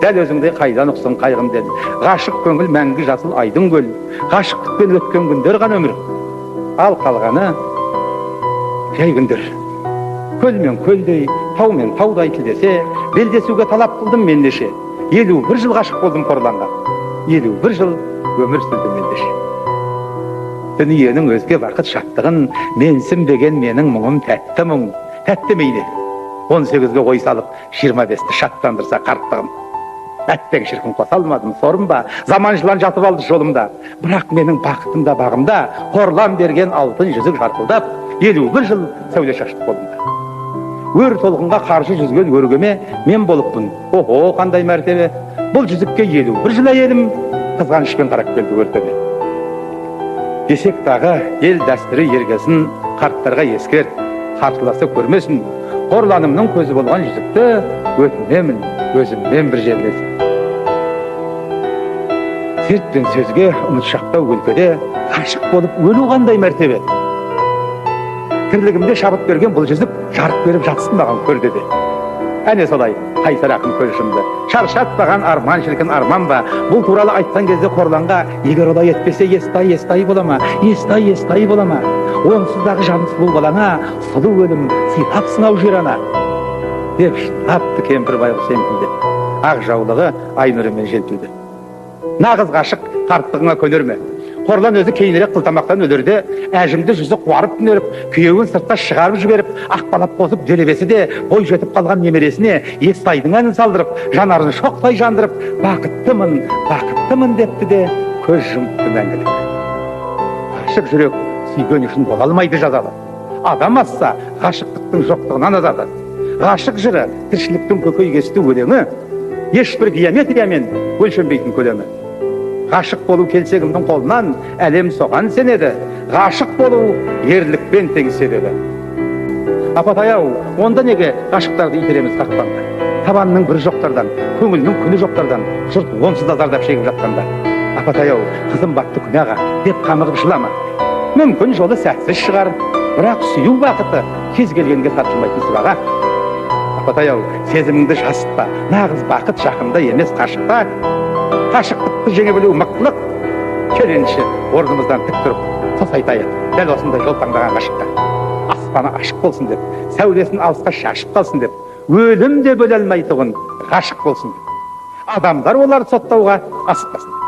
Дәл өзіңдей қайдан ұқсын қайғым-ден. Ғашық көңіл мәңгі жасыл айдың көл. Ғашықтықпен өткен күндер ғана өмір. Ал қалғаны жай күндер. Көл мен көлдей, тау мен таудай тілдесе, белдесуге талап қылдым мен неше. 51 жыл ғашық болдым қорланға. 51 жыл өмір сүрдім мен деше. Дүниенің өзге бақыт шаттығын менсінбеген менің мұңым тәтті мұң. Тәтті мейлі. 18-ге қой салып, 25-ті шаттандырса қарттығым. Әттең шіркін қоса алмадым, сорым ба, заман жылан жатып алды жолымда. Бірақ менің бақытымда бағымда, қорлан берген алтын жүзік жарқылдап, 51 жыл сәуле шашты қолымда. Өр толқынға қарсы жүзген өргеме мен болыппын. Охо, қандай мәртебе. Бұл жүзікке 51 жыл әйелім, қызғанышпен қарап келді өртөбе. Десек дағы ел дәстүрі ергесін, қарттарға ескер, қартыласа көрмесін. Қорланымның көзі болған жүзікті өтінемін, өзіммен бір жерлесін. Серт пен сөзге ұмытшақтау өлкеде ғашық болып өлу қандай мәртебе. Тірлігімде шабыт берген бұл жүзік жарық беріп жатсын маған көрдеде. Әне солай қайсар ақын көз жұмды. Шаршатпаған арман шіркін арман ба? Бұл туралы айтқан кезде қорланға, егер олай етпесе естай бола ма? Естай бола ма? Онсыздағы жаны сұлу балаңа, сұлу өлім сыйлапсың ау жирана. Деп шынапты кемпір байғұс еңкілдеп. Ақ жаулығы ай нұрымен желпілді. Нағыз ғашық қарттығыңа көнер ме? Қорлан өзі кейінірек қылтамақтан өлерде, әжімді жүзі қуарып түнеріп, күйеуін сыртта шығарып жіберіп, ақбалап қосып желебесі де бой жетіп қалған немересіне Естайдың әнін салдырып, жанарын шоқтай жандырып, бақыттымын депті де көз жұмыпты мәңгілік. Ғашық жүрек сүйген үшін бола алмайды жазалы. Адам асса ғашықтықтың жоқтығынан азады. Ғашық жыры тіршіліктің көкейкесті өлеңі, ешбір геометриямен өлшенбейтін көлемі. Ғашық болу келсегімнің қолынан әлем соған сенеді. Ғашық болу ерлікпен теңсереді. Апатай-ау, онда неге ғашықтарды итереміз қақпанда? Табанның бір жоқтардан, көңілінің күні жоқтардан, жұрт онсыз да зардап шегіп жатқанда. Апатай-ау, қызым батты күнәға деп қамығып жылама. Мүмкін жолы сәтсіз шығар, бірақ сүю бақыты кез келгенге тартылмайтын сыбаға. Апатай-ау, сезіміңді жасытпа, нағыз бақыт жақында емес қашықта. Қашықтықты жеңе білу мықтылық. Келеңші орнымыздан тік тұрып, сосайтайық, дәл осындай жол таңдаған ғашыққа. Аспаны ашық болсын деп, сәулесін алысқа шашып қалсын деп, өлім де бөле алмайтұғын ғашық болсын деп. Адамдар оларды соттауға асықпасын.